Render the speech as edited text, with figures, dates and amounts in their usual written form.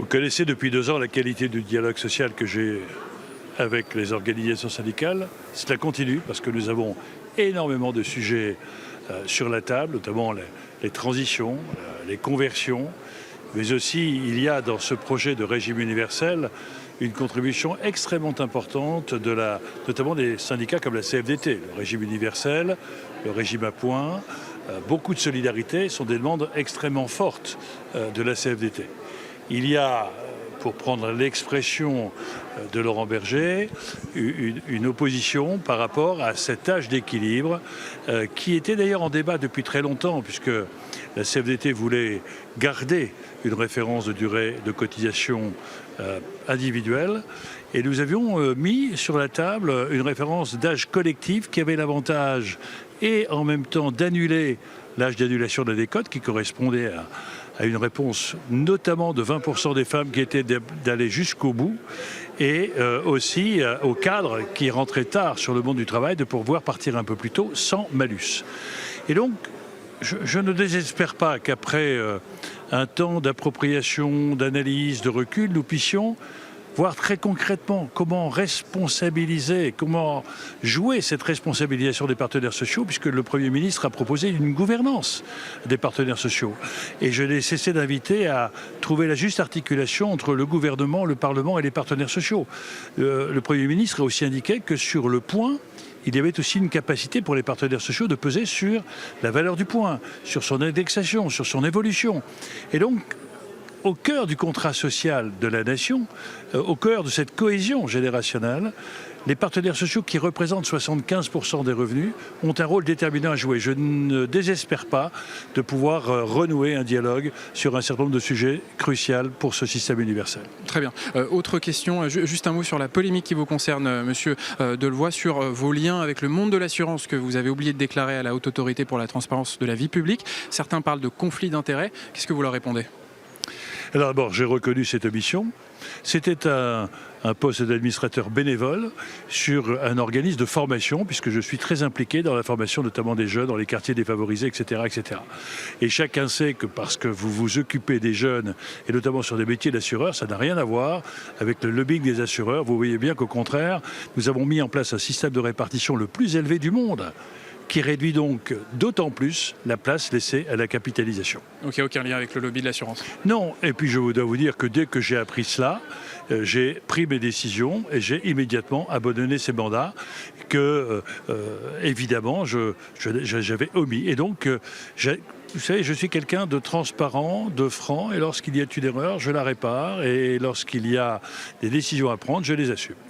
connaissez depuis 2 ans la qualité du dialogue social que j'ai avec les organisations syndicales. Cela continue parce que nous avons énormément de sujets sur la table, notamment les transitions, les conversions, mais aussi il y a dans ce projet de régime universel une contribution extrêmement importante notamment des syndicats comme la CFDT. Le régime universel, le régime à points, beaucoup de solidarité sont des demandes extrêmement fortes de la CFDT. Il y a, pour prendre l'expression de Laurent Berger, une opposition par rapport à cet âge d'équilibre qui était d'ailleurs en débat depuis très longtemps, puisque la CFDT voulait garder une référence de durée de cotisation individuelle. Et nous avions mis sur la table une référence d'âge collectif qui avait l'avantage et en même temps d'annuler l'âge d'annulation de la décote qui correspondait à une réponse notamment de 20% des femmes qui étaient d'aller jusqu'au bout et aussi aux cadres qui rentraient tard sur le monde du travail de pouvoir partir un peu plus tôt sans malus. Et donc, je ne désespère pas qu'après un temps d'appropriation, d'analyse, de recul, nous puissions voir très concrètement comment responsabiliser, comment jouer cette responsabilisation des partenaires sociaux, puisque le Premier ministre a proposé une gouvernance des partenaires sociaux. Et je n'ai cessé d'inviter à trouver la juste articulation entre le gouvernement, le Parlement et les partenaires sociaux. Le Premier ministre a aussi indiqué que sur le point, il y avait aussi une capacité pour les partenaires sociaux de peser sur la valeur du point, sur son indexation, sur son évolution. Et donc, au cœur du contrat social de la nation, au cœur de cette cohésion générationnelle, les partenaires sociaux qui représentent 75% des revenus ont un rôle déterminant à jouer. Je ne désespère pas de pouvoir renouer un dialogue sur un certain nombre de sujets cruciaux pour ce système universel. Très bien. Autre question, juste un mot sur la polémique qui vous concerne, Monsieur Delevoye, sur vos liens avec le monde de l'assurance que vous avez oublié de déclarer à la Haute Autorité pour la transparence de la vie publique. Certains parlent de conflit d'intérêts. Qu'est-ce que vous leur répondez ? Alors d'abord, j'ai reconnu cette omission. C'était un poste d'administrateur bénévole sur un organisme de formation, puisque je suis très impliqué dans la formation notamment des jeunes dans les quartiers défavorisés, etc., etc. Et chacun sait que parce que vous vous occupez des jeunes, et notamment sur des métiers d'assureurs, ça n'a rien à voir avec le lobbying des assureurs. Vous voyez bien qu'au contraire, nous avons mis en place un système de répartition le plus élevé du monde, qui réduit donc d'autant plus la place laissée à la capitalisation. Donc il n'y a aucun lien avec le lobby de l'assurance? Non, et puis je dois vous dire que dès que j'ai appris cela, j'ai pris mes décisions et j'ai immédiatement abandonné ces mandats que, évidemment, j'avais omis. Et donc, vous savez, je suis quelqu'un de transparent, de franc, et lorsqu'il y a une erreur, je la répare, et lorsqu'il y a des décisions à prendre, je les assume.